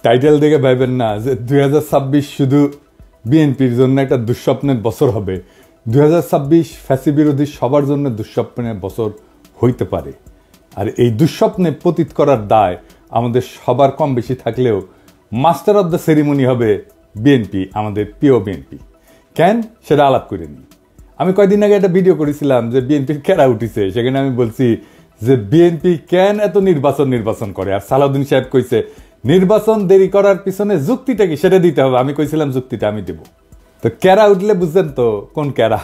Title দেখে ভাইবেন না যে 2026 শুধু বিএনপির জন্য একটা দুঃস্বপ্নের বছর হবে। 2026 ফ্যাসি বিরোধী সবার জন্য দুঃস্বপ্নের বছর হইতে পারে। আর এই দুঃস্বপ্নে পতিত করার দায় আমাদের সবার কম বেশি থাকলেও মাস্টার অব দ্য সেরিমনি হবে বিএনপি, আমাদের প্রিয় বিএনপি। কেন সেটা আলাপ করে নিই। আমি কয়েকদিন আগে একটা ভিডিও করেছিলাম যে বিএনপির কেরা উঠিছে, সেখানে আমি বলছি যে বিএনপি কেন এত নির্বাচন করে। আর সালাউদ্দিন সাহেব কইছে নির্বাচন দেরি করার পিছনে যুক্তিটা কি সেটা দিতে হবে। আমি কইছিলাম যুক্তিটা আমি দেব। তো কেরা উঠলে বুঝছেন তো কোন কেরা,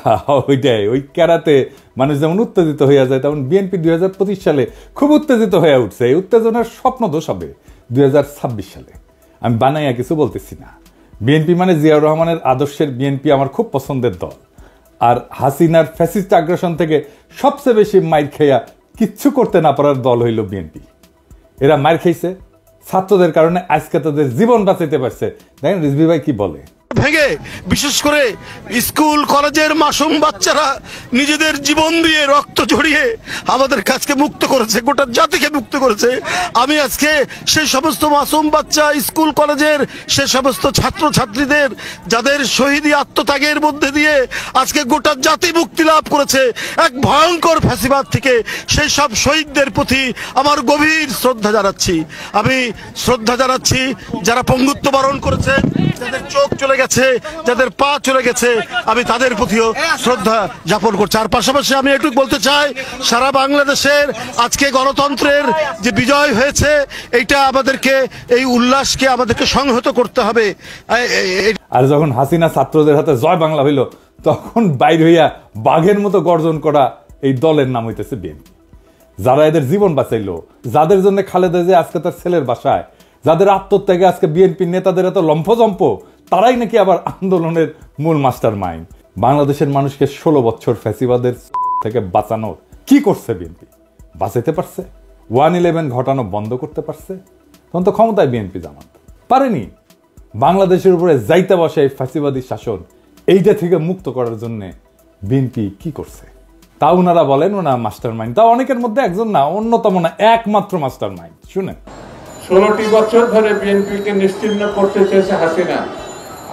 ওইটাই। ওই কেরাতে মানুষ যেমন উত্তেজিত হইয়া যায়, তেমন বিএনপি 2025 সালে খুব উত্তেজিত হয়ে উঠছে। এই উত্তেজনার স্বপ্ন দোষ হবে 2026 সালে। আমি বানাইয়া কিছু বলতেছি না। বিএনপি মানে জিয়াউর রহমানের আদর্শের বিএনপি আমার খুব পছন্দের দল। আর হাসিনার ফ্যাসিস্ট আগ্রাসন থেকে সবচেয়ে বেশি মাইর খেয়া কিচ্ছু করতে না পারার দল হইল বিএনপি। এরা মাইর খেয়েছে ছাত্রদের কারণে, আজকে তাদের জীবন বাঁচাইতে পারছে। দেখেন রিজভী ভাই কি বলে। ভেঙে বিশেষ করে স্কুল কলেজের মাসুম বাচ্চারা নিজেদের জীবন দিয়ে রক্ত ঝরিয়ে আমাদের কাছকে মুক্ত করেছে, গোটা জাতিকে মুক্ত করেছে। আমি আজকে সেই সমস্ত মাসুম বাচ্চা, স্কুল কলেজের সে সমস্ত ছাত্র ছাত্রীদের যাদের শহীদী আত্মত্যাগের মধ্যে দিয়ে আজকে গোটা জাতি মুক্তি লাভ করেছে এক ভয়ঙ্কর ফ্যাসিবাদ থেকে, সেই সব শহীদদের প্রতি আমার গভীর শ্রদ্ধা জানাচ্ছি। আমি শ্রদ্ধা জানাচ্ছি যারা পঙ্গুত্ব বরণ করেছে, যাদের চোখ চলে গেছে, যাদের পা চলে গেছে, আমি তাদের প্রতিও শ্রদ্ধা জ্ঞাপন করছি। আর পাশাপাশি আমি এটুকু বলতে চাই, সারা বাংলাদেশের আজকে গণতন্ত্রের যে বিজয় হয়েছে, এইটা আমাদেরকে, এই উল্লাসকে আমাদেরকে সংহত করতে হবে। আর যখন হাসিনা ছাত্রদের হাতে জয় বাংলা হইল, তখন বাইর হইয়া বাঘের মতো গর্জন করা এই দলের নাম হইতেছে বিএনপি। যারা এদের জীবন বাঁচাইলো, যাদের জন্য খালেদা জিয়া আজকে তার ছেলের বাসায়, যাদের আত্মত্যাগে আজকে বিএনপি নেতাদের এত লম্ফজম্প, তারাই নাকি আবার আন্দোলনের মূল মাস্টার মাইন্ড। বাংলাদেশের মানুষকে 16 বছর ফ্যাসিবাদের থেকে বাঁচানোর কি করছে বিএনপি? বাঁচাইতে পারছে? 1/11 ঘটানো বন্ধ করতে পারছে? তখন তো ক্ষমতায় বিএনপি জামাত পারেনি। বাংলাদেশের উপরে যাইতে বসে এই ফ্যাসিবাদী শাসন, এইটা থেকে মুক্ত করার জন্য বিএনপি কি করছে? তা ওনারা বলেন ওনা মাস্টার মাইন্ড। তা অনেকের মধ্যে একজন না, অন্যতম না, একমাত্র মাস্টার মাইন্ড। শুনেন, 16টি বছর ধরে বিএনপিকে নিশ্চিহ্ন করতে চেয়েছে হাসিনা,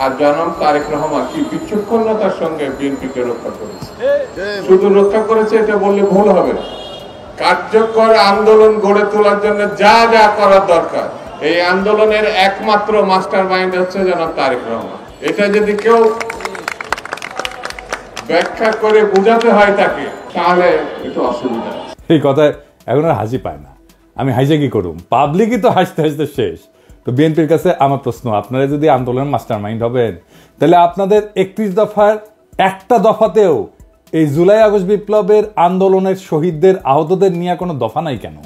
আর জনাব তারেক রহমান কি বিচক্ষণতার সঙ্গে বিএনপিকে রক্ষা করেছে। শুধু রক্ষা করেছে এটা বললে ভুল হবে। কার্যকর আন্দোলন গড়ে তোলার জন্য যা যা করার দরকার, এই আন্দোলনের একমাত্র মাস্টার মাইন্ড হচ্ছে জনাব তারেক রহমান। এটা যদি কেউ ব্যাখ্যা করে বোঝাতে হয় তাকে, তাহলে একটু অসুবিধা। এই কথায় এখন আর হাসি পায় না। আমি হাসে কি করুম? পাবলিকই তো হাসতে হাসতে শেষ। তো বিএনপির কাছে আমার প্রশ্ন, আপনারা যদি আন্দোলনের মাস্টার মাইন্ড হবেন, তাহলে আপনাদের 31 দফার একটা দফাতেও এই জুলাই আগস্ট বিপ্লবের আন্দোলনের শহীদদের, আহতদের নিয়ে কোনো দফা নাই কেন?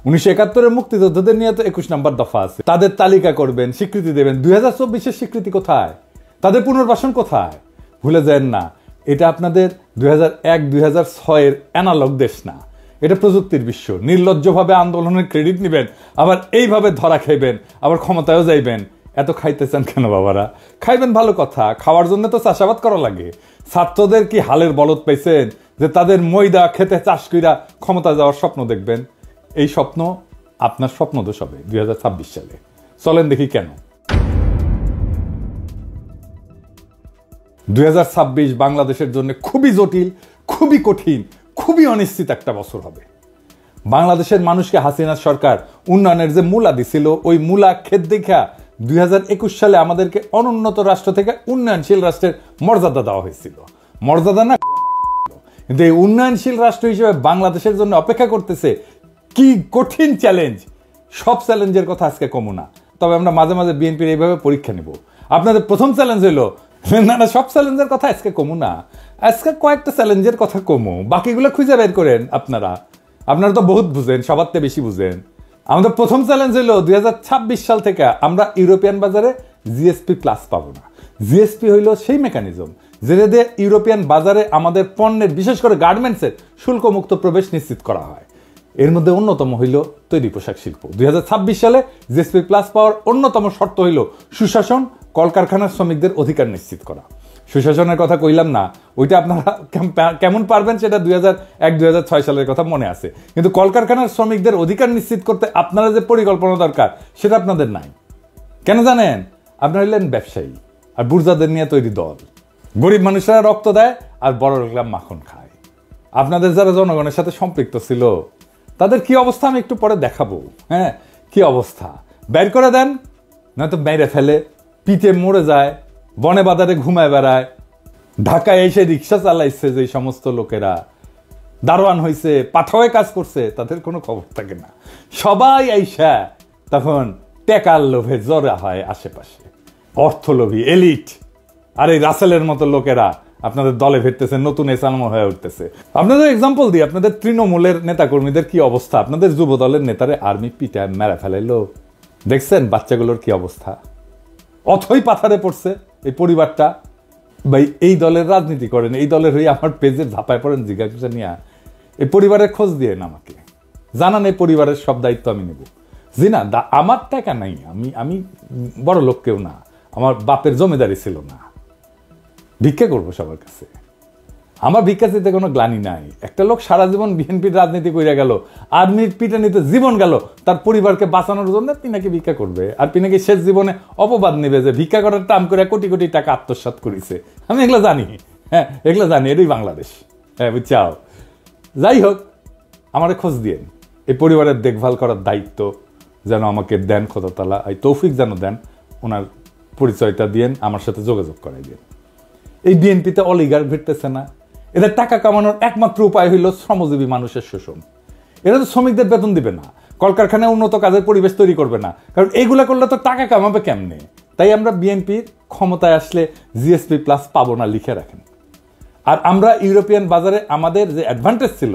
1971-এর মুক্তিযোদ্ধাদের নিয়ে তো 21 নম্বর দফা আছে। তাদের তালিকা করবেন, স্বীকৃতি দেবেন। 2024-এর স্বীকৃতি কোথায়? তাদের পুনর্বাসন কোথায়? ভুলে যান না, এটা আপনাদের 2001-2006-এর অ্যানালগ দেশ না, এটা প্রযুক্তির বিশ্ব। নির্লজ্জভাবে আন্দোলনের ক্রেডিট নেবেন, আবার এইভাবে ধরা খাইবেন, আবার ক্ষমতায়ও যাইবেন। এত খাইতে চান কেন বাবারা? খাইবেন ভালো কথা, খাওয়ার জন্য তো চাষাবাদ করা লাগে। ছাত্রদের কি হালের বলদ পাইছেন যে তাদের ময়দা খেতে চাষ কইরা ক্ষমতা যাওয়ার স্বপ্ন দেখবেন? এই স্বপ্ন আপনার স্বপ্ন দোষ হবে 2026 সালে। চলেন দেখি কেন। 2026 বাংলাদেশের জন্য খুবই জটিল, খুবই কঠিন, খুবই অনিশ্চিত একটা বছর হবে। বাংলাদেশের মানুষকে হাসিনা সরকার উন্নয়নের যে মূলা দিছিল, ওই মূলা ক্ষেত দেখা 2021 সালে আমাদেরকে অনুন্নত রাষ্ট্র থেকে উন্নয়নশীল রাষ্ট্রের মর্যাদা দেওয়া হয়েছিল। মর্যাদা না, কিন্তু এই উন্নয়নশীল রাষ্ট্র হিসেবে বাংলাদেশের জন্য অপেক্ষা করতেছে কি কঠিন চ্যালেঞ্জ। সব চ্যালেঞ্জের কথা আজকে কমু না, তবে আমরা মাঝে মাঝে বিএনপির এইভাবে পরীক্ষা নিব। আপনাদের প্রথম চ্যালেঞ্জ হইলো না, সব চ্যালেঞ্জের কথা আজকে কমু না, আজকে কয়েকটা চ্যালেঞ্জের কথা কমু, বাকিগুলো খুঁজে বের করেন। আপনারা তো বহুত বুঝেন, সবার থেকে বেশি বুঝেন। আমাদের প্রথম চ্যালেঞ্জ হলো 2026 সাল থেকে আমরা ইউরোপিয়ান বাজারে জিএসপি প্লাস পাবো না। জিএসপি হইল সেই মেকানিজম যেটা দিয়ে ইউরোপিয়ান বাজারে আমাদের পণ্যের, বিশেষ করে গার্মেন্টসের শুল্কমুক্ত প্রবেশ নিশ্চিত করা হয়। এর মধ্যে অন্যতম হইল তৈরি পোশাক শিল্প। 2026 সালে জিএসপি প্লাস পাওয়ার অন্যতম শর্ত হইল সুশাসন, কলকারখানার শ্রমিকদের অধিকার নিশ্চিত করা। সুশাসনের কথা কইলাম না, ওইটা আপনারা কেমন পারবেন সেটা 2001-2006 সালের কথা মনে আছে, কিন্তু কলকারখানার শ্রমিকদের অধিকার নিশ্চিত করতে আপনারা যে পরিকল্পনা দরকার সেটা আপনাদের নাই। কেন জানেন? আপনারা হইলেন ব্যবসায়ী আর বুর্জাদের নিয়ে তৈরি দল। গরিব মানুষরা রক্ত দেয় আর বড় লোকরা মাখন খায়। আপনাদের যারা জনগণের সাথে সম্পৃক্ত ছিল তাদের কি অবস্থা আমি একটু পরে দেখাবো। হ্যাঁ, কি অবস্থা, বের করে দেন, নয়তো মেরে ফেলে, পিঠে মরে যায়, বনে বাজারে ঘুমায় বেড়ায়। ঢাকায় এসে রিক্সা চালাইছে যে সমস্ত লোকেরা, দারোয়ান হয়েছে, পাঠাওয়ে কাজ করছে, তাদের কোনো খবর থাকে না। সবাই আইসা তখন টেকার লোভে জড়া হয় আশেপাশে, অর্থলোভী এলিট। আর এই রাসেলের মতো লোকেরা আপনাদের দলে ফিরতেছে, নতুন এসালম হয়ে উঠতেছে। আপনাদের এক্সাম্পল দিই, আপনাদের তৃণমূলের নেতাকর্মীদের কি অবস্থা, আপনাদের যুব দলের নেতারে আর্মি পিটায় মেরা ফেলাইলো, দেখছেন বাচ্চাগুলোর কি অবস্থা? অথই পাথারে পড়ছে এই পরিবারটা। ভাই, এই দলের রাজনীতি করেন, এই দলের হয়ে আমার পেজে ঝাঁপায় পড়েন জিজ্ঞাসা নিয়ে, এই পরিবারের খোঁজ দিয়ে আমাকে জানান, এই পরিবারের সব দায়িত্ব আমি নেব। জি না, আমার টাকা নাই, আমি বড় লোক কেউ না, আমার বাপের জমিদারি ছিল না, ভিক্ষা করবো সবার কাছে। আমার ভিক্ষা দিতে কোনো গ্লানি নাই। একটা লোক সারা জীবন বিএনপির রাজনীতি করে গেল, আর্মির পিটানিতে জীবন গেল, তার পরিবারকে বাঁচানোর জন্য পিনাকি ভিক্ষা করবে, আর পিনাকি শেষ জীবনে অপবাদ নেবে যে ভিক্ষা করার টাম করে কোটি কোটি টাকা আত্মসাৎ করেছে। আমি এগুলো জানি, হ্যাঁ এগুলো জানি, এটাই বাংলাদেশ। হ্যাঁ বুঝছাও। যাই হোক, আমার খোঁজ দিয়েন, এই পরিবারের দেখভাল করার দায়িত্ব যেন আমাকে দেন খোদা তাআলা, এই তৌফিক যেন দেন, ওনার পরিচয়টা দিয়েন, আমার সাথে যোগাযোগ করাই দিন। এই বিএনপিতে অলিগার্ক ভিড়তেছে না, এদের টাকা কামানোর একমাত্র উপায় হইল শ্রমজীবী মানুষের শোষণ। এরা তো শ্রমিকদের বেতন দিবে না, কলকারখানায় উন্নত কাজের পরিবেশ তৈরি করবে না, কারণ এইগুলা করলে তো টাকা কামাবে কেমনে। তাই আমরা বিএনপির ক্ষমতায় আসলে জিএসপি প্লাস পাবো না, লিখে রাখেন। আর আমরা ইউরোপিয়ান বাজারে আমাদের যে অ্যাডভান্টেজ ছিল,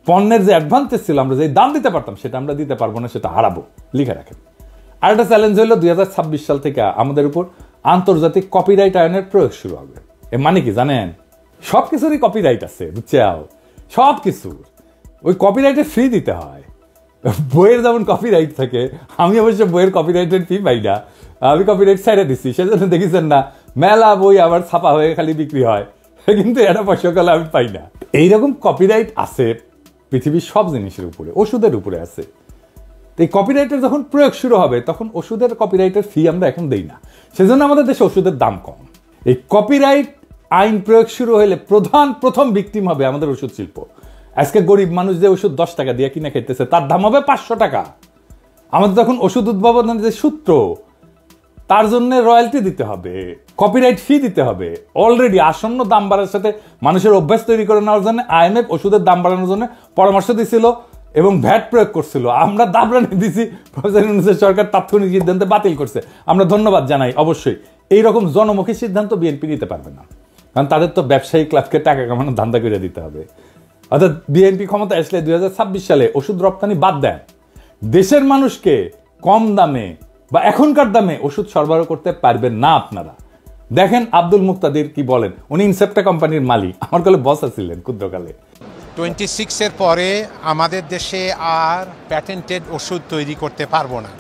পণ্যের যে অ্যাডভান্টেজ ছিল, আমরা যে দাম দিতে পারতাম সেটা আমরা দিতে পারবো না, সেটা হারাবো, লিখে রাখেন। আর একটা চ্যালেঞ্জ হইল 2026 সাল থেকে আমাদের উপর আন্তর্জাতিক কপিরাইট আইনের প্রয়োগ শুরু হবে। এর মানে কি জানেন? সবকিছুরই কপিরাইট আছে, বুঝছাও, সব কিছুর। ওই কপিরাইটে ফ্রি দিতে হয়। বইয়ের যেমন কপিরাইট থাকে, আমি অবশ্য বইয়ের কপিরাইটের ফি পাই না, আমি কপিরাইট ছেড়ে দিচ্ছি। সেজন্য দেখেছেন না মেলা বই আবার ছাপা হয়ে খালি বিক্রি হয়, কিন্তু এটা পয়সাকালে আমি পাই না। এইরকম কপিরাইট আছে পৃথিবীর সব জিনিসের উপরে, ওষুধের উপরে আছে। এই কপিরাইটের যখন প্রয়োগ শুরু হবে তখন ওষুধের কপিরাইটের ফি আমরা এখন দেই না, সেজন্য আমাদের দেশে ওষুধের দাম কম। এই কপিরাইট আইন প্রয়োগ শুরু হলে প্রথম ভিকটিম হবে আমাদের ওষুধ শিল্প। আজকে গরিব মানুষ যে ওষুধ 10 টাকা দিয়ে কিনে খেতেছে তার দাম হবে 500 টাকা। আমাদের তখন ওষুধ উদ্ভাবনের যে সূত্র, তার জন্য রয়্যালটি দিতে হবে, কপিরাইট ফি দিতে হবে। অলরেডি আসন্ন দাম বাড়ার সাথে মানুষের অভ্যাস তৈরি করে নেওয়ার জন্য আইএমএফ ওষুধের দাম বাড়ানোর জন্য পরামর্শ দিছিল এবং ভ্যাট প্রয়োগ করছিল। আমরা দাবরানি দিছি, প্রফেসর ইউনূসের সরকার তাৎক্ষণিক সিদ্ধান্তে বাতিল করছে। আমরা ধন্যবাদ জানাই। অবশ্যই এইরকম জনমুখী সিদ্ধান্ত বিএনপি নিতে পারবে না, কারণ তাদের তো ব্যবসায়ী ক্লাবকে টাকা কামানোর ধান্দা করে দিতে হবে। অর্থাৎ বিএনপি ক্ষমতা আসলে 2026 সালে ওষুধ রপ্তানি বাদ দেন, দেশের মানুষকে কম দামে বা এখনকার দামে ওষুধ সরবরাহ করতে পারবেন না আপনারা। দেখেন আব্দুল মুক্তাদির কি বলেন, উনি ইনসেপ্টা কোম্পানির মালিক, আমার কালে বস ছিলেন ক্ষুদ্রকালে। 26-এর পরে আমাদের দেশে আর প্যাটেন্টেড ওষুধ তৈরি করতে পারবো না।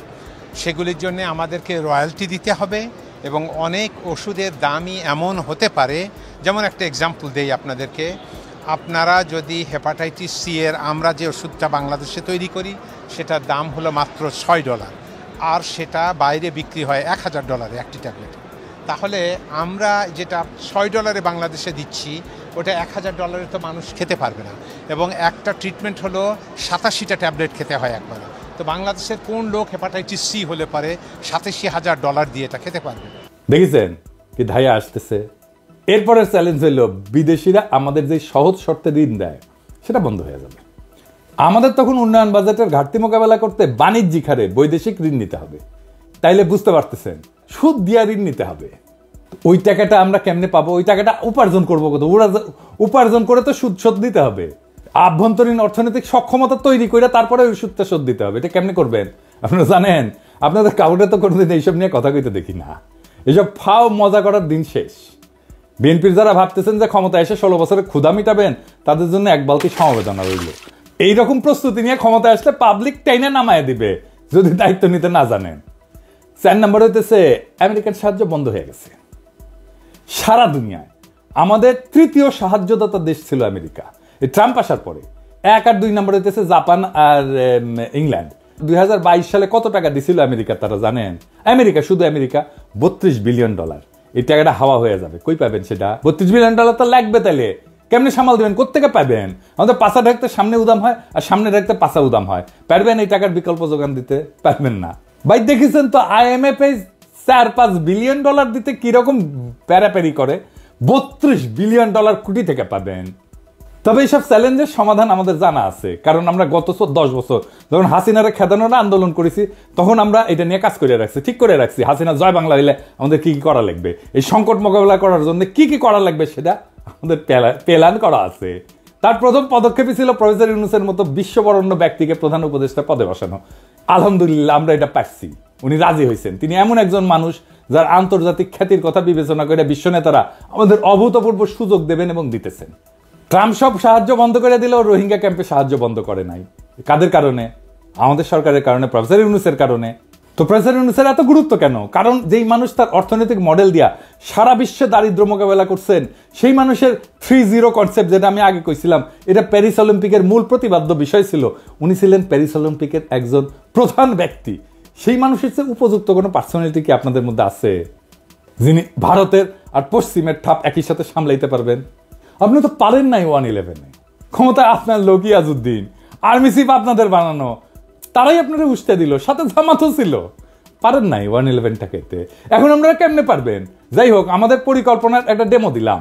সেগুলির জন্য আমাদেরকে রয়্যালটি দিতে হবে এবং অনেক ওষুধের দামই এমন হতে পারে, যেমন একটা এক্সাম্পল দেই আপনাদেরকে। আপনারা যদি হেপাটাইটিস সি এর আমরা যে ওষুধটা বাংলাদেশে তৈরি করি সেটার দাম হলো মাত্র $6, আর সেটা বাইরে বিক্রি হয় $1000 একটি ট্যাবলেট। তাহলে আমরা যেটা $6 বাংলাদেশে দিচ্ছি ওটা $1000 তো মানুষ খেতে পারবে না, এবং একটা ট্রিটমেন্ট হলো 87টা ট্যাবলেট খেতে হয় একবারে। তো বাংলাদেশের কোন লোক হেপাটাইটিস সি হলে পারে $87,000 দিয়ে এটা খেতে পারবে? দেখেছেন কি ধাইয়া আসতেছে। এরপরের চ্যালেঞ্জ হইল বিদেশিরা আমাদের যে সহজ শর্তে ঋণ দেয় সেটা বন্ধ হয়ে যাবে। আমাদের তখন উন্নয়ন বাজেটের ঘাটতি মোকাবেলা করতে বাণিজ্যিক হারে বৈদেশিক ঋণ নিতে হবে। তাইলে বুঝতে পারতেছেন সুদ দিয়া ঋণ নিতে হবে। ওই টাকাটা আমরা কেমনে পাবো? ওই টাকাটা উপার্জন করবো কত? উপার্জন করে তো সুদ শোধ দিতে হবে। আভ্যন্তরীণ অর্থনৈতিক সক্ষমতা তৈরি করে তারপরে ওই সুদটা শোধ দিতে হবে। এটা কেমনে করবেন আপনারা জানেন? আপনাদের কাউরে তো কোনোদিন এইসব নিয়ে কথা কইতে দেখি না। এইসব ফাও মজা করার দিন শেষ। বিএনপির যারা ভাবতেছেন যে ক্ষমতা এসে 16 বছরে ক্ষুধা মিটাবেন, তাদের জন্য এক বালতি সমবেদনা রইল। এইরকম প্রস্তুতি নিয়ে ক্ষমতা আসলে পাবলিক টাইনে নামায় দিবে যদি দায়িত্ব নিতে না জানেন। 4 নম্বর হইতেছে আমেরিকার সাহায্য বন্ধ হয়ে গেছে। সারা দুনিয়ায় আমাদের তৃতীয় সাহায্যদাতা দেশ ছিল আমেরিকা এই ট্রাম্প আসার পরে। 1 আর 2 নম্বর হইতেছে জাপান আর ইংল্যান্ড। 2022 সালে কত টাকা দিছিল আমেরিকা তারা জানেন? আমেরিকা, শুধু আমেরিকা, $32 বিলিয়ন। এই টাকাটা হাওয়া হয়ে যাবে, কই পাবেন সেটা? $32 বিলিয়ন তো লাগবে, তাইলে কেমনে সামাল দিবেন? কোত্থেকে পাবেন? আমাদের পাশা ঢাকতে সামনে উদাম হয়, আর সামনে ঢাকতে পাশা উদাম হয়। পারবেন এই টাকার বিকল্প যোগান দিতে? পারবেন না ভাই। দেখেছেন তো IMF $4-5 বিলিয়ন দিতে কিরকম প্যারাপ্যারি করে। $32 বিলিয়ন কোটি থেকে পাবেন। তবে এইসব চ্যালেঞ্জের সমাধান আমাদের জানা আছে, কারণ আমরা গত 10 বছর যখন হাসিনারে খেদানোর আন্দোলন করেছি, তখন আমরা এটা নিয়ে কাজ করে রাখছি, ঠিক করে রাখছি। হাসিনা জয় বাংলা হইলে আমাদের কি কি করা লাগবে, এই সংকট মোকাবেলা করার জন্য কি কি করা লাগবে, সেটা আমাদের প্ল্যান করা আছে। তার প্রথম পদক্ষেপই ছিল প্রফেসর ইউনূসের মতো বিশ্ববরেণ্য ব্যক্তিকে প্রধান উপদেষ্টা পদে বসানো। আলহামদুলিল্লাহ আমরা এটা পারছি, উনি রাজি হয়েছেন। তিনি এমন একজন মানুষ যার আন্তর্জাতিক খ্যাতির কথা বিবেচনা করে বিশ্ব নেতারা আমাদের অভূতপূর্ব সুযোগ দেবেন এবং দিতেছেন। ট্রাম্প সব সাহায্য বন্ধ করে দিলেও রোহিঙ্গা ক্যাম্পে সাহায্য বন্ধ করে নাই। কাদের কারণে? আমাদের সরকারের কারণে, প্রফেসর ইউনূসের কারণে। তো প্রফেসর ইউনূসের এত গুরুত্ব কেন? কারণ যেই মানুষ তার অর্থনৈতিক মডেল দিয়া সারা বিশ্বে দারিদ্র মোকাবেলা করছেন, সেই মানুষের 3-0 কনসেপ্ট, যেটা আমি আগে কইছিলাম, এটা প্যারিস অলিম্পিকের মূল প্রতিপাদ্য বিষয় ছিল। উনি ছিলেন প্যারিস অলিম্পিকের একজন প্রধান ব্যক্তি। সেই মানুষের চেয়ে উপযুক্ত কোনো পার্সোনালিটি কি আপনাদের মধ্যে আছে, যিনি ভারতের আর পশ্চিমের ঠাপ একই সাথে সামলাইতে পারবেন? আপনি তো পারেন নাই 1-11-এ। ক্ষমতায় আপনার লোক ইয়াজউদ্দিন, আর্মি চিফ আপনাদের বানানো, তারাই আপনারা উস্তে দিল, সাথে জামাতও ছিল। পারেন নাই 1-11টাকে। এখন আমরা কেমনে পারবেন? যাই হোক, আমাদের পরিকল্পনার একটা ডেমো দিলাম।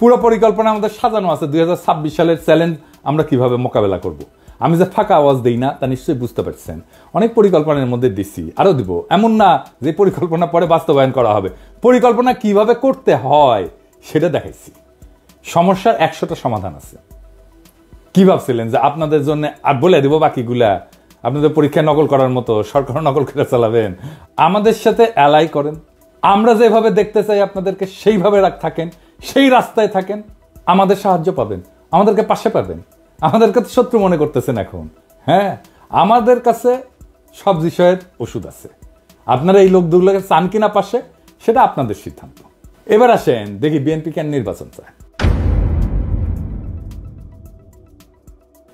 পুরো পরিকল্পনা আমাদের সাজানো আছে। 2026 সালের চ্যালেঞ্জ আমরা কিভাবে মোকাবেলা করব। আমি যে ফাঁকা আওয়াজ দিই না, তা নিশ্চয়ই বুঝতে পারছেন। অনেক পরিকল্পনার মধ্যে দিছি, আরো দিব। এমন না যে পরিকল্পনা পরে বাস্তবায়ন করা হবে। পরিকল্পনা কিভাবে করতে হয় সেটা দেখাইছি। সমস্যার 100টা সমাধান আছে। কি ভাবছিলেন যে আপনাদের জন্য আর বলে দিব বাকিগুলা? আপনাদের পরীক্ষা নকল করার মতো সরকার নকল করে চালাবেন? আমাদের সাথে অ্যালাই করেন। আমরা যেভাবে দেখতে চাই আপনাদেরকে সেইভাবে থাকেন, সেই রাস্তায় থাকেন, আমাদের সাহায্য পাবেন, আমাদেরকে পাশে পাবেন। আমাদেরকে তো শত্রু মনে করতেছেন এখন। হ্যাঁ, আমাদের কাছে সব বিষয়ের ওষুধ আছে। আপনারা এই লোকগুলোকে চান কিনা পাশে, সেটা আপনাদের সিদ্ধান্ত। এবার আসেন দেখি বিএনপি কেন নির্বাচন চায়।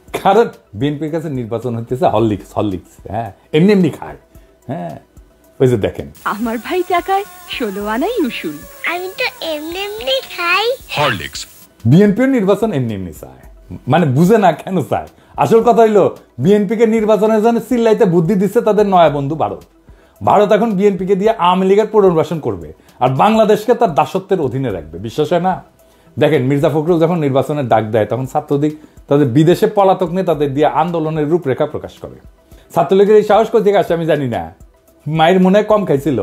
কারণ বিএনপির কাছে নির্বাচন হচ্ছে হরলিক্স। হ্যাঁ, এমনি খায়। হ্যাঁ, ওই যে দেখেন, আমার ভাই টাকায় 16 আনাই উসুল, আমি তো এমনি খাই হরলিক্স। বিএনপির নির্বাচন এমনি চায়, মানে বুঝে না কেন চায়। আসল কথা হইলো, বিএনপিকে নির্বাচনের জন্য চিল্লাইতে বুদ্ধি দিচ্ছে তাদের নয়া বন্ধু ভারত। ভারত এখন বিএনপিকে দিয়ে আওয়ামী লীগের পুনর্বাসন করবে আর বাংলাদেশকে তার দাসত্বের অধীনে রাখবে। বিশ্বাস হয় না? দেখেন, মির্জা ফখরুল যখন নির্বাচনের ডাক দেয়, তখন ছাত্রলীগ তাদের বিদেশে পলাতক নেতাদের দিয়ে আন্দোলনের রূপরেখা প্রকাশ করে। ছাত্রলীগের এই সাহস কোথা থেকে আসে আমি জানি না। মায়ের মনে কম খাইছিল।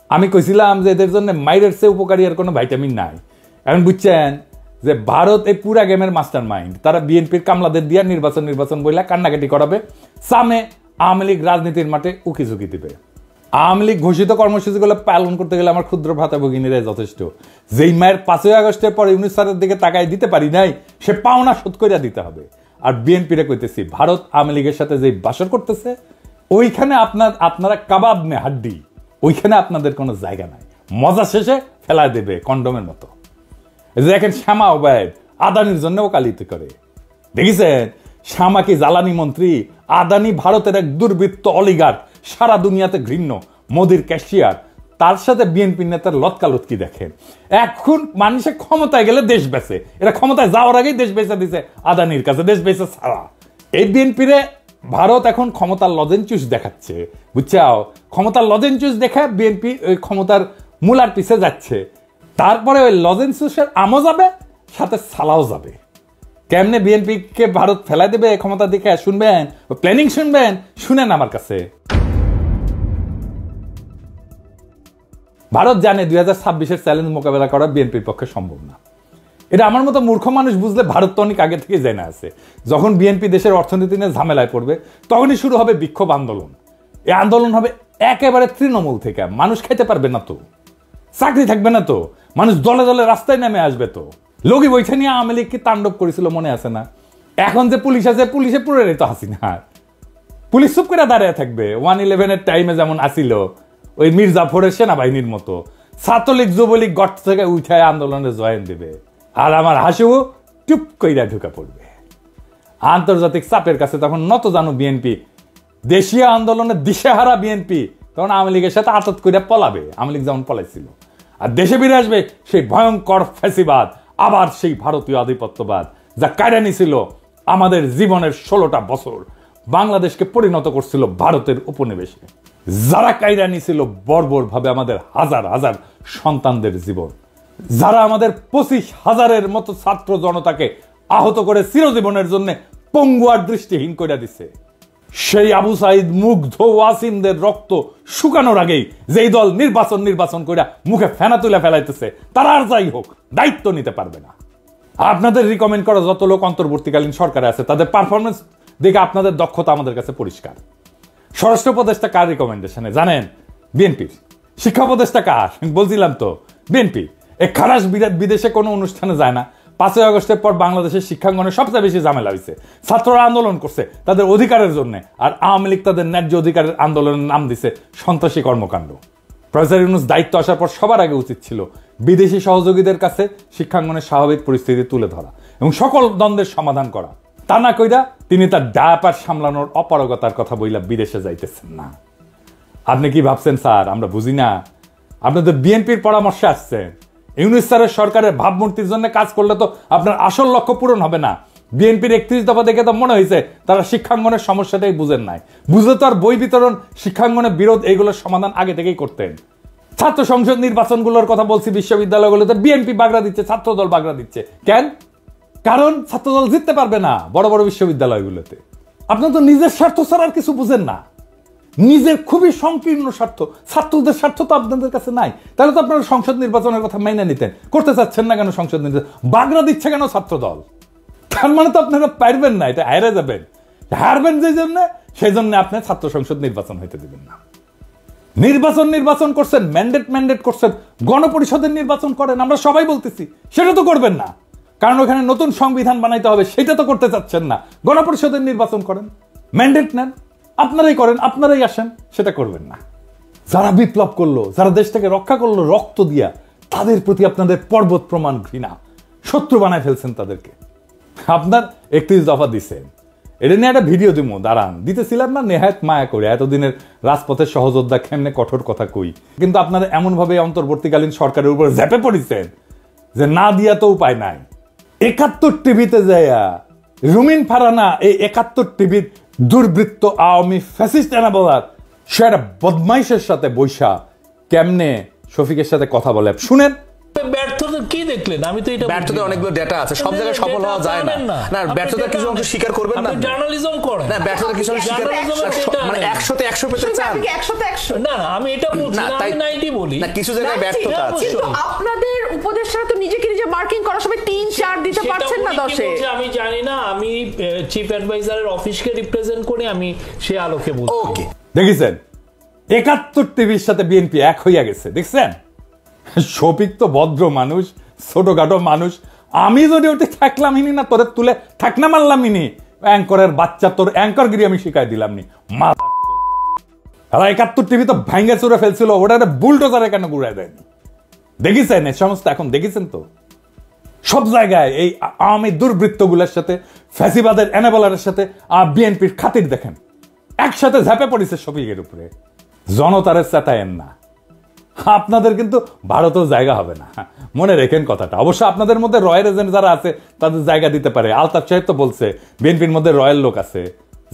আমি কইছিলাম যে এদের জন্য মায়ের চেয়ে উপকারী আর কোনো ভাইটামিন নাই। এখন বুঝছেন যে ভারত এই পুরা গেমের মাস্টার মাইন্ড। তারা বিএনপির কামলাদের দিয়ে নির্বাচন বইলা কান্নাকাটি করাবে, সামনে আওয়ামী লীগ রাজনীতির মাঠে উকি ঝুঁকি দিবে। আওয়ামী লীগ ঘোষিত কর্মসূচিগুলো পালন করতে গেলে আমার ক্ষুদ্র ভ্রাতা ভগিনীরাই যথেষ্ট। যেই মায়ের 5ই আগস্টের পরে ইউনূস স্যারের দিকে তাকায় দিতে পারি নাই, সে পাওনা শোধ করিয়া দিতে হবে। আর বিএনপিরে কইতেছি, ভারত আওয়ামী লীগের সাথে যে বাসর করতেছে, ওইখানে আপনারা কাবাব মে হাড্ডি, ওইখানে আপনাদের কোনো জায়গা নাই। মজা শেষে ফেলা দেবে কন্ডমের মতো। দেখেন, শ্যামা ওবায়দ আদানির জন্য ওকালতি করে। দেখেছেন, শ্যামা কি জ্বালানি মন্ত্রী, আদানি ভারতের এক দুর্বৃত্ত অলিগার, সারা দুনিয়াতে ঘৃণ্য, মোদির ক্যাশিয়ার। তার সাথে বিএনপি নেতার লটকালটকি দেখেন। এখন মানুষে ক্ষমতায় গেলে দেশ বেচে, এরা ক্ষমতায় যাওয়ার আগেই দেশ বেচে দিছে আদানির কাছে, দেশ বেচে ছাড়া। এই বিএনপিরে ভারত এখন ক্ষমতার লজেনচুস দেখাচ্ছে, বুঝছাও? ক্ষমতার লজেনচুস দেখা বিএনপি ওই ক্ষমতার মূলার পিছে যাচ্ছে। তারপরে ওই লজেনচুসের আমও যাবে, সাথে সালাও যাবে। কেমনে বিএনপি কে ভারত ফেলাই দেবে ক্ষমতা দেখে শুনবেন, প্ল্যানিং শুনবেন, শুনেন আমার কাছে। ভারত জানে 2026-এর চ্যালেঞ্জ মোকাবেলা করা বিএনপির পক্ষে সম্ভব না। এটা আমার মতো মূর্খ মানুষ বুঝলে ভারত তো অনেক আগে থেকে জেনে আছে। যখন বিএনপি দেশের অর্থনীতি নিয়ে ঝামেলায় পড়বে, তখনই শুরু হবে বিক্ষোভ আন্দোলন। এই আন্দোলন হবে একেবারে তৃণমূল থেকে। মানুষ খাইতে পারবে না তো, চাকরি থাকবে না তো, মানুষ দলে দলে রাস্তায় নেমে আসবে তো। লগি বৈঠা নিয়ে আওয়ামী লীগ কি তাণ্ডব করেছিল মনে আছে না? এখন যে পুলিশ আছে, পুলিশে পুরো তো হাসিনা। পুলিশ চুপ করে দাঁড়িয়ে থাকবে। 1-11-এর টাইমে যেমন আসিল ওই মির্জাফরের সেনাবাহিনীর মতো। ছাত্রলীগ যুবলীগ গর্ত থেকে উঠায় আন্দোলনে জয়েন দেবে, আর আমার হাসিও টুপ কইরা ঢুকা পড়বে। আন্তর্জাতিক চাপের কাছে তখন নত জানো বিএনপি দেশীয় আন্দোলনে দিশেহারা বিএনপি তখন আওয়ামী লীগের সাথে আতত করে পলাবে, আওয়ামী লীগ যেমন পলাইছিল। আর দেশে ফিরে আসবে সেই ভয়ঙ্কর ফ্যাসিবাদ, আবার সেই ভারতীয় আধিপত্যবাদ যা কায়রা নিছিল আমাদের জীবনের 16টা বছর, বাংলাদেশকে পরিণত করছিল ভারতের উপনিবেশে। যারা কায়রা নিছিল বর্বর ভাবে আমাদের হাজার হাজার সন্তানদের জীবন, যারা আমাদের 25,000-এর মতো ছাত্র জনতাকে আহত করে চিরজীবনের জন্য পঙ্গু আর দৃষ্টিহীন করে দিছে, সেই আবু সাইদ মুগ্ধ ওয়াসিমদের রক্ত শুকানোর আগেই যেই দল নির্বাচন করে মুখে ফেনা তুলে ফেলাইতেছে, তারা আর যাই হোক দায়িত্ব নিতে পারবে না। আপনাদের রিকমেন্ড করা যত লোক অন্তর্বর্তীকালীন সরকারে আছে তাদের পারফরমেন্স দেখে আপনাদের দক্ষতা আমাদের কাছে পরিষ্কার। স্বরাষ্ট্র উপদেষ্টা কার রিকমেন্ডেশনে জানেন? বিএনপির। শিক্ষা উপদেষ্টা কার? বলছিলাম তো, বিএনপি। এই খারাস বিদেশে কোনো অনুষ্ঠানে যায় না। 5ই আগস্টের পর বাংলাদেশের শিক্ষাঙ্গনে সবচেয়ে বেশি ঝামেলা হয়েছে, ছাত্ররা আন্দোলন করছে তাদের অধিকারের জন্য, আর আওয়ামী লীগ তাদের ন্যায্য অধিকারের আন্দোলনের নাম দিছে সন্ত্রাসী কর্মকাণ্ড। প্রফেসর ইউনূস দায়িত্ব আসার পর সবার আগে উচিত ছিল বিদেশি সহযোগীদের কাছে শিক্ষাঙ্গনের স্বাভাবিক পরিস্থিতি তুলে ধরা এবং সকল দ্বন্দ্বের সমাধান করা। তা না কইরা তিনি তার ডায়াপার সামলানোর অপারগতার কথা বইলা বিদেশে যাইতেছেন না। আপনি কি ভাবছেন স্যার আমরা বুঝি না? আপনাদের বিএনপির পরামর্শে আসছেন। ইউনূস স্যারের সরকারের ভাবমূর্তির জন্য কাজ করলে তো আপনার আসল লক্ষ্য পূরণ হবে না। বিএনপির 31 দফা দেখে তো মনে হয়েছে তারা শিক্ষাঙ্গনের সমস্যাটাই বুঝেন নাই। বুঝলে তো আর বই বিতরণ, শিক্ষাঙ্গনের বিরোধ এইগুলোর সমাধান আগে থেকেই করতেন। ছাত্র সংসদ নির্বাচনগুলোর কথা বলছি, বিশ্ববিদ্যালয়গুলোতে বিএনপি বাগড়া দিচ্ছে, ছাত্রদল বাগড়া দিচ্ছে। কেন? কারণ ছাত্রদল জিততে পারবে না বড় বড় বিশ্ববিদ্যালয়গুলোতে। আপনার তো নিজের স্বার্থ ছাড়া আর কিছু বুঝেন না, নিজের খুবই সংকীর্ণ স্বার্থ। ছাত্রদের স্বার্থ তো আপনাদের কাছে নাই, তাহলে তো আপনারা সংসদ নির্বাচনের কথা মেনে নিতেন। করতে চাচ্ছেন না কেন সংসদ নির্বাচন? বাগড়া দিচ্ছে কেন ছাত্রদল? তার মানে তো আপনারা পারবেন না, এটা হারে যাবেন। হারবেন যে জন্য, সেই জন্য আপনি ছাত্র সংসদ নির্বাচন হইতে দিবেন না। নির্বাচন করছেন, ম্যান্ডেট করছেন, গণপরিষদের নির্বাচন করেন, আমরা সবাই বলতেছি। সেটা তো করবেন না, কারণ ওখানে নতুন সংবিধান বানাইতে হবে, সেটা তো করতে চাচ্ছেন না। গণপরিষদের নির্বাচন করেন, ম্যান্ডেট নেন, আপনারাই করেন, আপনারাই আসেন, সেটা করবেন না। যারা বিপ্লব করলো, যারা দেশটাকে রক্ষা করলো রক্ত দিয়া, তাদের প্রতি আপনাদের পর্বত প্রমাণ ঘৃণা, শত্রু বানায় ফেলছেন তাদেরকে। আপনার 31 দফা দিচ্ছেন, এটা নিয়ে একটা ভিডিও দিব, দাঁড়ান। দিতেছিলাম না নেহায়ত মায়া করে, এতদিনের রাজপথের সহযোদ্ধা কেমনে কঠোর কথা কই। কিন্তু আপনারা এমনভাবে অন্তর্বর্তীকালীন সরকারের উপর ঝেপে পড়েছেন যে না দিয়া তো উপায় নাই। 71 টিভিতে যাইয়া রুমিন ফারানা এই 71 টিভির দুর্বৃত্ত আওয়ামী ফ্যাসিস্ট এনাবলার সে একটা বদমাইশের সাথে বৈশা কেমনে শফিকের সাথে কথা বলে শুনেন। ব্যর্থতা কি দেখলেন? আমি তো এটা ব্যর্থতা অনেকগুলো ডেটা আছে, সব জায়গায় সফল হওয়া যায় না। না ব্যর্থতা কিছু অংশ স্বীকার করবেন না, জার্নালিজম করেন না। ব্যর্থতা কিছু অংশ স্বীকার মানে 100তে 100 পেতে চান। 100তে 100 না না, আমি এটা বলছি না, আমি 90 বলি না। কিছু জায়গায় ব্যর্থতা আছে, কিন্তু আপনাদের উপদেষ্টারা তো নিজেকে নিজে মার্কিং করার সময় 3-4 দিতে পারছেন না 10-এ। আমি জানি না, আমি চিফ অ্যাডভাইজারের অফিসকে রিপ্রেজেন্ট করে আমি সে আলোকে বলছি। ওকে, দেখেছেন 71 টিভির সাথে বিএনপি এক হইয়া গেছে, দেখছেন? শফিক তো ভদ্র মানুষ, ছোটখাটো মানুষ। আমি যদি ওটি থাকলাম ইনি না, তোরে তুলে থাকনা মারলাম ইনি। অ্যাঙ্করের বাচ্চা, তোর অ্যাঙ্করগিরি আমি শিখাই দিলাম নি। 71 টিভি তো ভাঙ্গে চুরে ফেলছিল, ওটা বুলডোজারে কেন ঘুরাই দেয়নি? দেখেছেন এই সমস্ত? এখন দেখেছেন তো সব জায়গায় এই আওয়ামী দুর্বৃত্তগুলোর সাথে, ফ্যাসিবাদের এনাবলারের সাথে বিএনপির খাতির দেখেন একসাথে ঝাঁপে পড়েছে শফিকের উপরে। জনতারে চেতায়েন না, আপনাদের কিন্তু ভারতেও জায়গা হবে না, মনে রেখেন কথাটা। অবশ্য আপনাদের মধ্যে রয়্যাল এজেন্ট যারা আছে তাদের জায়গা দিতে পারে। আলতাফ সাহেব তো বলছে বিএনপির মধ্যে রয়্যাল লোক আছে,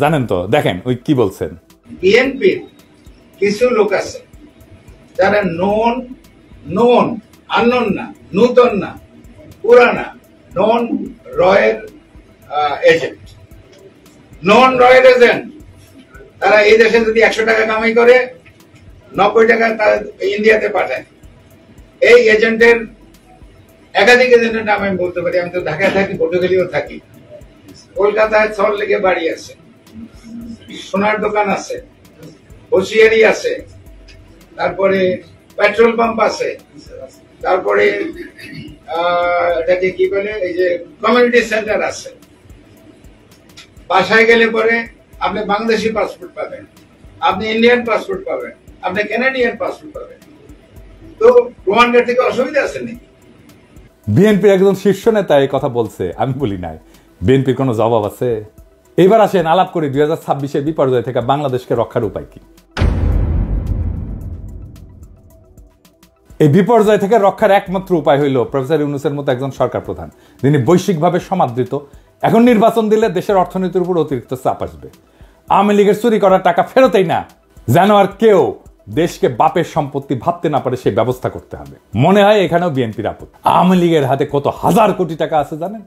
জানেন তো? দেখেন ওই কি বলছেন। বিএনপির কিছু লোক আছে যারা নন আননোন না, নূতন না, পুরানা, নন রয়্যাল এজেন্ট। নন রয়্যাল এজেন্ট তারা এই দেশে যদি 100 টাকা কামাই করে 90 টাকা তারা ইন্ডিয়াতে পাঠায়। এই এজেন্টের একাধিক এজেন্টের নাম আমি বলতে পারি। আমি তো ঢাকায় থাকি, পটুয়াখালীও থাকি, কলকাতায় সল্ট লেকে বাড়ি আছে, সোনার দোকান আছে, হোসিয়ারি আছে, তারপরে পেট্রোল পাম্প আছে, তারপরে এটাকে কি বলে এই যে কমিউনিটি সেন্টার আছে। বাসায় গেলে পরে আপনি বাংলাদেশি পাসপোর্ট পাবেন, আপনি ইন্ডিয়ান পাসপোর্ট পাবেন, আপনি কানাডিয়ান পাসপোর্ট পাবেন। তো প্রমাণের থেকে অসুবিধা আছে নাকি? বিএনপির একজন শীর্ষ নেতা এই কথা বলছে, আমি বলি নাই। বিএনপির কোনো জবাব আছে? এবার আসেন আলাপ করি 2026-এর বিপর্যয় থেকে বাংলাদেশকে রক্ষার উপায় কি। এই বিপর্যয় থেকে রক্ষার একমাত্র উপায় হইল প্রফেসর ইউনূসের মতো একজন সরকার প্রধান যিনি বৈশ্বিকভাবে সমাদৃত। এখন নির্বাচন দিলে দেশের অর্থনীতির উপর অতিরিক্ত চাপ আসবে। আওয়ামী লীগের চুরি করার টাকা ফেরতেই না, যেন আর কেউ দেশকে বাপের সম্পত্তি ভাবতে না পারে সেই ব্যবস্থা করতে হবে। মনে হয় এখানেও বিএনপির আপত্তি। আওয়ামী লীগের হাতে কত হাজার কোটি টাকা আছে জানেন?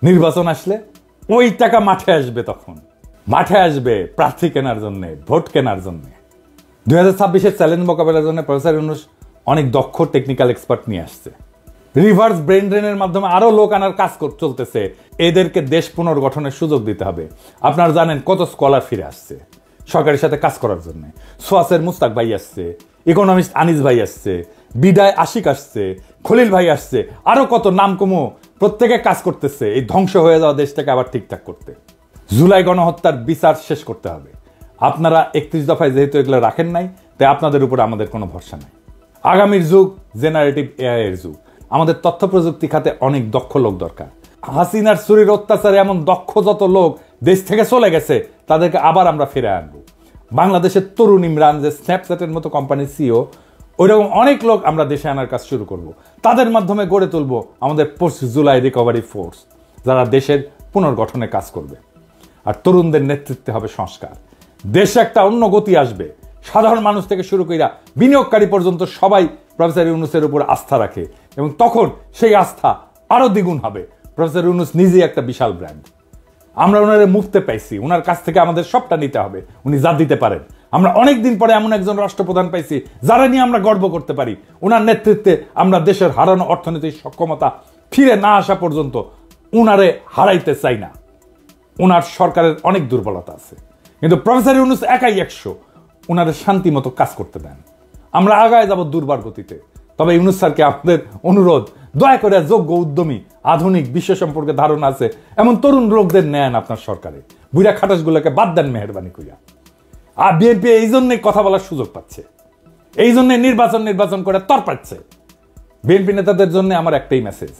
নির্বাচন আসলে ওই টাকা মাঠে আসবে, তখন মাঠে আসবে প্রার্থী কেনার জন্য, ভোট কেনার জন্য। 2026-এর চ্যালেঞ্জ মোকাবেলার জন্য প্রফেসর ইউনূস অনেক দক্ষ টেকনিক্যাল এক্সপার্ট নিয়ে আসছে। রিভার্স ব্রেন ড্রেনের মাধ্যমে আরো লোক আনার কাজ চলতেছে। এদেরকে দেশ পুনর্গঠনের সুযোগ দিতে হবে। আপনারা জানেন কত স্কলার ফিরে আসছে সরকারের সাথে কাজ করার জন্য। সোয়াসের মুস্তাক ভাই আসছে, ইকোনমিস্ট আনিস ভাই আসছে, বিদায় আশিক আসছে, খলিল ভাই আসছে, আরো কত নাম কমো প্রত্যেকে কাজ করতেছে এই ধ্বংস হয়ে যাওয়া দেশটাকে আবার ঠিকঠাক করতে। জুলাই গণহত্যার বিচার শেষ করতে হবে। আপনারা 31 দফায় যেহেতু এগুলো রাখেন নাই, তাই আপনাদের উপর আমাদের কোনো ভরসা নাই। আগামীর যুগ জেনারেটিভ এআই এর যুগ। আমাদের তথ্য প্রযুক্তি খাতে অনেক দক্ষ লোক দরকার। হাসিনার চুরির অত্যাচারে এমন দক্ষ যত লোক দেশ থেকে চলে গেছে তাদেরকে আবার আমরা ফিরে আনবো। বাংলাদেশের তরুণ ইমরান যে স্ন্যাপচ্যাটের মতো কোম্পানির সিও, ওইরকম অনেক লোক আমরা দেশে আনার কাজ শুরু করব। তাদের মাধ্যমে গড়ে তুলবো আমাদের পোস্ট জুলাই রিকভারি ফোর্স, যারা দেশের পুনর্গঠনে কাজ করবে। আর তরুণদের নেতৃত্বে হবে সংস্কার। দেশে একটা অন্য গতি আসবে। সাধারণ মানুষ থেকে শুরু কইরা বিনিয়োগকারী পর্যন্ত সবাই প্রফেসর ইউনূসের উপর আস্থা রাখে, এবং তখন সেই আস্থা আরো দ্বিগুণ হবে। প্রফেসর ইউনূস নিজেই একটা বিশাল ব্র্যান্ড। আমরা ওনারে মুক্তে পাইছি, ওনার কাছ থেকে আমাদের সবটা নিতে হবে। উনি যা দিতে পারেন। আমরা অনেকদিন পরে এমন একজন রাষ্ট্রপ্রধান পাইছি যারা নিয়ে আমরা গর্ব করতে পারি। ওনার নেতৃত্বে আমরা দেশের হারানো অর্থনৈতিক সক্ষমতা ফিরে না আসা পর্যন্ত উনারে হারাইতে চাই না। ওনার সরকারের অনেক দুর্বলতা আছে, কিন্তু প্রফেসর ইউনূস একাই 100। ওনারে শান্তি মতো কাজ করতে দেন, আমরা আগায় যাব দুর্বার গতিতে। তবে ইউনূস স্যারকে আপনাদের অনুরোধ, দয়া করে যোগ্য, উদ্যমী, আধুনিক, বিশ্ব সম্পর্কে ধারণা আছে এমন তরুণ লোকদের নেন আপনার সরকারে। বুড়া খাটাসগুলোকে বাদ দেন মেহরবানি কইরা। আর বিএনপি এই জন্যই কথা বলার সুযোগ পাচ্ছে, এই জন্য নির্বাচন করে তরপাচ্ছে। বিএনপি নেতাদের জন্য আমার একটাই মেসেজ,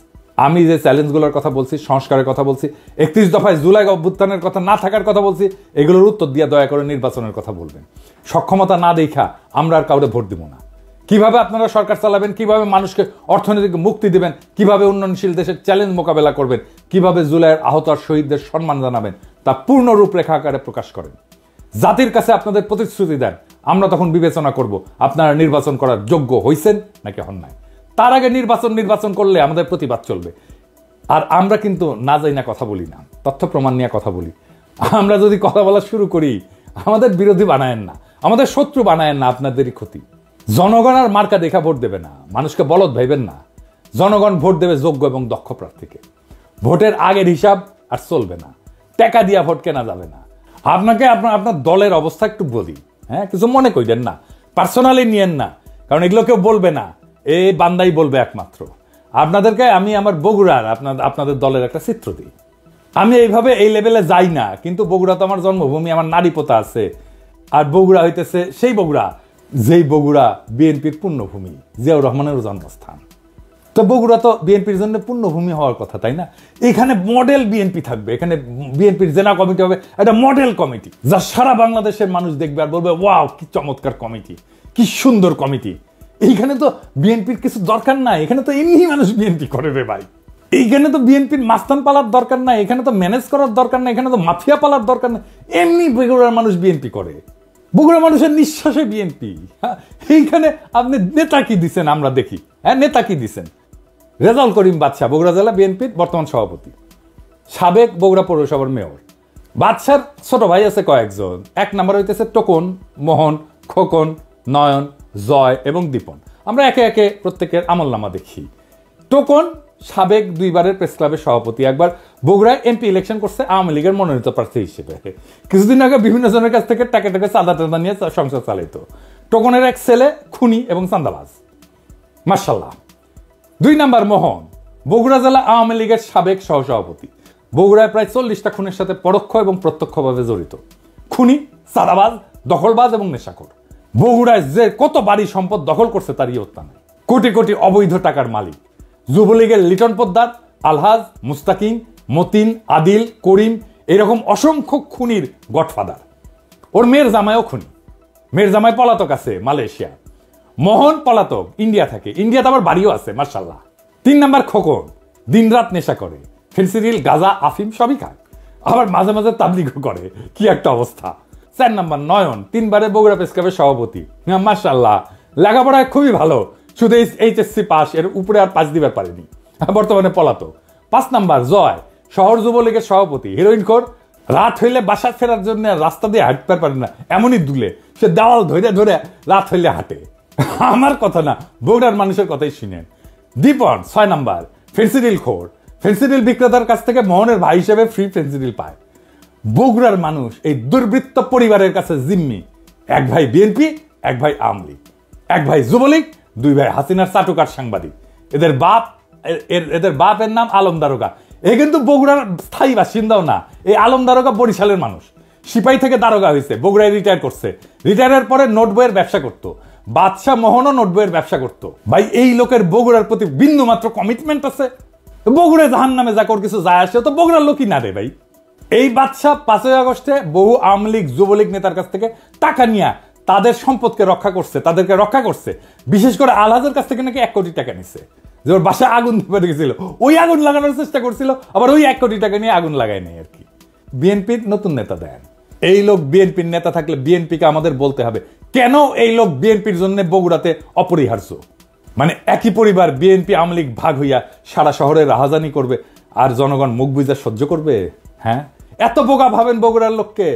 আমি যে চ্যালেঞ্জগুলোর কথা বলছি, সংস্কারের কথা বলছি, 31 দফায় জুলাই অভ্যুত্থানের কথা না থাকার কথা বলছি, এগুলোর উত্তর দিয়ে দয়া করে নির্বাচনের কথা বলবেন। সক্ষমতা না দেখা আমরা আর কাউরে ভোট দিব না। কিভাবে আপনারা সরকার চালাবেন, কিভাবে মানুষকে অর্থনৈতিক মুক্তি দিবেন, কিভাবে উন্নয়নশীল দেশের চ্যালেঞ্জ মোকাবেলা করবেন, কিভাবে জুলাইয়ের আহত আর শহীদদের সম্মান জানাবেন, তা পূর্ণ রূপরেখা আকারে প্রকাশ করেন। জাতির কাছে আপনাদের প্রতিশ্রুতি দেন। আমরা তখন বিবেচনা করব আপনারা নির্বাচন করার যোগ্য হইছেন নাকি হন নাই। তার আগে নির্বাচন করলে আমাদের প্রতিবাদ চলবে। আর আমরা কিন্তু না যাই না কথা বলি না, তথ্য প্রমাণ নিয়ে কথা বলি। আমরা যদি কথা বলা শুরু করি, আমাদের বিরোধী বানায়েন না, আমাদের শত্রু বানায়েন না, আপনাদেরই ক্ষতি। জনগণ আর মার্কা দেখা ভোট দেবে না, মানুষকে বলদ ভাইবেন না। জনগণ ভোট দেবে যোগ্য এবং দক্ষ প্রার্থীকে। ভোটের আগের হিসাব আর চলবে না, টাকা দিয়া ভোট কেনা যাবে না। আপনাকে আপনার দলের অবস্থা একটু বলি, হ্যাঁ, কিছু মনে করেন না, পার্সোনালি নিয়েন না, কারণ এগুলো কেউ বলবে না, এই বান্দাই বলবে একমাত্র। আপনাদেরকে আমি আমার বগুড়ার আপনাদের দলের একটা চিত্র দিই। আমি এইভাবে এই লেভেলে যাই না, কিন্তু বগুড়া তো আমার জন্মভূমি, আমার নারী পোতা আছে। আর বগুড়া হইতেছে সেই বগুড়া যেই বগুড়া বিএনপির পুণ্যভূমি, জিয়াউর রহমানের জন্মস্থান। তো বগুড়া তো বিএনপির জন্য পুণ্যভূমি হওয়ার কথা, তাই না? এখানে মডেল বিএনপি থাকবে, এখানে বিএনপির জেলা কমিটি হবে একটা মডেল কমিটি, যা সারা বাংলাদেশের মানুষ দেখবে আর বলবে ওয়াও কি চমৎকার কমিটি, কি সুন্দর কমিটি। এইখানে তো বিএনপির কিছু দরকার নাই, এখানে তো এমনি মানুষ বিএনপি করে রে ভাই। এইখানে তো বিএনপির মাস্তান পালার দরকার নাই, এখানে তো ম্যানেজ করার দরকার নাই, এখানে তো মাফিয়া পালার দরকার নাই। এমনি বগুড়ার মানুষ বিএনপি করে, বগুড়া মানুষের নিঃশ্বাসে বিএনপি। এইখানে আপনি নেতা কি দিচ্ছেন আমরা দেখি, হ্যাঁ, নেতা কি দিচ্ছেন? রেজাউল করিম বাদশা বগুড়া জেলা বিএনপির বর্তমান সভাপতি, সাবেক বগুড়া পৌরসভার মেয়র। বাদশার ছোট ভাই আছে কয়েকজন। 1 নাম্বার হইতেছে টোকন, মোহন, খোকন, নয়ন, জয় এবং দীপন। আমরা একে একে প্রত্যেকের আমলনামা দেখি। টোকন সাবেক 2 বারের প্রেস ক্লাবের সভাপতি, একবার বগুড়ায় এমপি ইলেকশন করছে আওয়ামী লীগের মনোনীত প্রার্থী হিসেবে। কিছুদিন আগে বিভিন্ন জনের কাছ থেকে টাকা চাঁদা টাদা নিয়ে সংসার চালাইতো। টোকনের এক ছেলে খুনি এবং চাঁদাবাজ, মাশাআল্লাহ। 2 নাম্বার মোহন, বগুড়া জেলা আওয়ামী লীগের সাবেক সহসভাপতি, বগুড়ায় প্রায় 40টা খুনের সাথে পরোক্ষ এবং প্রত্যক্ষভাবে জড়িত। খুনি, চাঁদাবাজ, দখলবাজ এবং নেশাখোর। বগুড়ায় যে কত বাড়ি সম্পদ দখল করছে তার ইয়ত্তা নাই। কোটি কোটি অবৈধ টাকার মালিক। যুবলীগের লিটন পোদ্দার, আলহাজ, মুস্তাকিম, মতিন, আদিল, করিম এরকম অসংখ্য খুনির গডফাদার। ওর মেয়ের জামাইও খুনি, মেয়ের জামাই পলাতক আছে মালয়েশিয়া, মোহন পলাতক ইন্ডিয়া থাকে, ইন্ডিয়াতে আবার বাড়িও আছে মার্শাল্লাহ। 3 নাম্বার খোকন, দিন রাত নেশা করে, ফেন্সিডিল গাঁজা আফিম সবই খায়, আবার মাঝে মাঝে তাবলিগও করে, কি একটা অবস্থা। 4 নাম্বার নয়ন, 3 বারে বগুড়া প্রেস ক্লাবের সভাপতি, মার্শাল্লাহ, লেখাপড়ায় খুবই ভালো, শুধু HSC পাস, এর উপরে আর 5 দিবার পারেনি, বর্তমানে পলাতক। 5 নাম্বার জয়, শহর যুবলীগের সভাপতি, হিরোইন খোর, রাত হইলে বাসা ফেরার জন্য রাস্তা দিয়ে হাঁটতে পারে না, এমনই দুলে, সে দেওয়াল ধরে ধরে রাত হইলে হাঁটে। আমার কথা না, বগুড়ার মানুষের কথাই শুনেন। দীপন 6 নাম্বার, ফেন্সিডিল খোর, ফেন্সিডিল বিক্রেতার কাছ থেকে মোহনের ভাই হিসেবে ফ্রি ফেন্সিডিল পায়। বগুড়ার মানুষ এই দুর্বৃত্ত পরিবারের কাছে জিম্মি, এক ভাই বিএনপি, এক ভাই আওয়ামী লীগ, এক ভাই যুবলীগ, 2 ভাই হাসিনার চাটুকার সাংবাদিক। এদের বাপের নাম আলম দারোগা। এ কিন্তু বগুড়ার স্থায়ী বাসিন্দাও না, এই আলম দারোগা বরিশালের মানুষ, সিপাহী থেকে দারোগা হয়েছে, বগুড়ায় রিটায়ার করছে, রিটায়ারের পরে নোট বইয়ের ব্যবসা করতো, বাদশাহ মোহনও নোট বইয়ের ব্যবসা করতো। ভাই এই লোকের বগুড়ার প্রতি বিন্দু মাত্র কমিটমেন্ট আছে? বগুড়ায় জাহান নামে যা কর কিছু যায় আসে, তো বগুড়ার লোকই না রে ভাই। এই বাদশাহ 5ই আগস্টে বহু আওয়ামী লীগ যুবলীগ নেতার কাছ থেকে টাকা নিয়ে তাদের সম্পদকে রক্ষা করছে, তাদেরকে রক্ষা করছে। বিশেষ করে আলহাজের কাছ থেকে নাকি 1 কোটি টাকা নিচ্ছে, যে ওর বাসায় আগুন ধরে গেছিল, ওই আগুন লাগানোর চেষ্টা করছিল, আবার ওই 1 কোটি টাকা নিয়ে আগুন লাগায় নেই আর কি। বিএনপির নতুন নেতা দেন, এই লোক বিএনপির নেতা থাকলে বিএনপিকে আমাদের বলতে হবে কেন এই লোক বিএনপির জন্য বগুড়াতে অপরিহার্য। মানে একই পরিবার বিএনপি আওয়ামী লীগ ভাগ হইয়া সারা শহরে রাহাজানি করবে, আর জনগণ মুখ বুঝা সহ্য করবে? হ্যাঁ, এত বোকা ভাবেন বগুড়ার লোককে?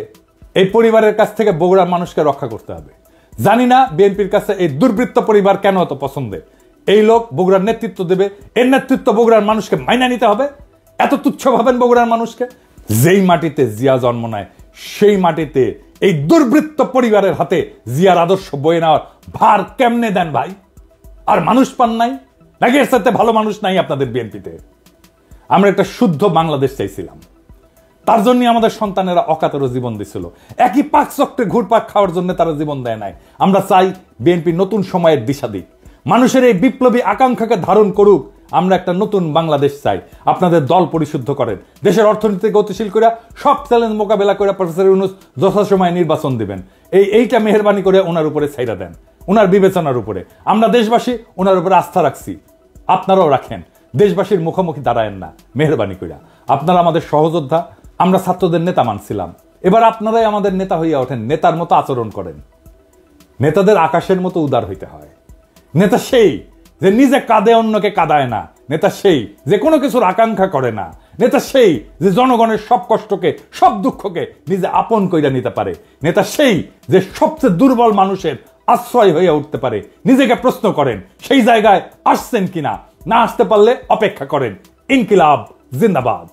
এই পরিবারের কাছ থেকে বগুড়ার মানুষকে রক্ষা করতে হবে। জানি না বিএনপির কাছে এই দুর্বৃত্ত পরিবার কেন এত পছন্দের। এই লোক বগুড়ার নেতৃত্ব দেবে, এর নেতৃত্ব বগুড়ার মানুষকে মাইনা নিতে হবে। এত তুচ্ছ ভাবেন বগুড়ার মানুষকে? যেই মাটিতে জিয়া জন্ম নেয় সেই মাটিতে এই দুর্বৃত্ত পরিবারের হাতে জিয়ার আদর্শ বয়ে নেওয়ার ভার কেমনে দেন ভাই? আর মানুষ পান নাই নাকি? এর সাথে ভালো মানুষ নাই আপনাদের বিএনপিতে? আমরা একটা শুদ্ধ বাংলাদেশ চাইছিলাম, তার জন্য আমাদের সন্তানেরা অকাতরে জীবন দিছিল, একই পাক চক্রে ঘুরপাক খাওয়ার জন্য তারা জীবন দেয় নাই। আমরা চাই বিএনপি নতুন সময়ের দিশা দিক, মানুষের এই বিপ্লবী আকাঙ্ক্ষাকে ধারণ করুক। আমরা একটা নতুন বাংলাদেশ চাই। আপনাদের দল পরিশুদ্ধ করেন, দেশের অর্থনীতি গতিশীল করে সব চ্যালেঞ্জ মোকাবেলা করে প্রফেসর ইউনূস যথাসময়ে নির্বাচন দিবেন। এইটা মেহেরবানি করে ওনার উপরে ছাইরা দেন, ওনার বিবেচনার উপরে। আমরা দেশবাসী ওনার উপরে আস্থা রাখছি, আপনারাও রাখেন। দেশবাসীর মুখোমুখি দাঁড়ায়েন না মেহেরবানি কইরা। আপনারা আমাদের সহযোদ্ধা, আমরা ছাত্রদের নেতা মানছিলাম, এবার আপনারাই আমাদের নেতা হইয়া ওঠেন, নেতার মতো আচরণ করেন। নেতাদের আকাশের মতো উদার হইতে হয়। নেতা সেই যে নিজে কাঁদে অন্যকে কাঁদায় না, নেতা সেই যে কোনো কিছুর আকাঙ্ক্ষা করে না, নেতা সেই যে জনগণের সব কষ্টকে সব দুঃখকে নিজে আপন কইরা নিতে পারে, নেতা সেই যে সবচেয়ে দুর্বল মানুষের আশ্রয় হয়ে উঠতে পারে। নিজেকে প্রশ্ন করেন সেই জায়গায় আসছেন কিনা, না আসতে পারলে অপেক্ষা করেন। ইনকিলাব জিন্দাবাদ।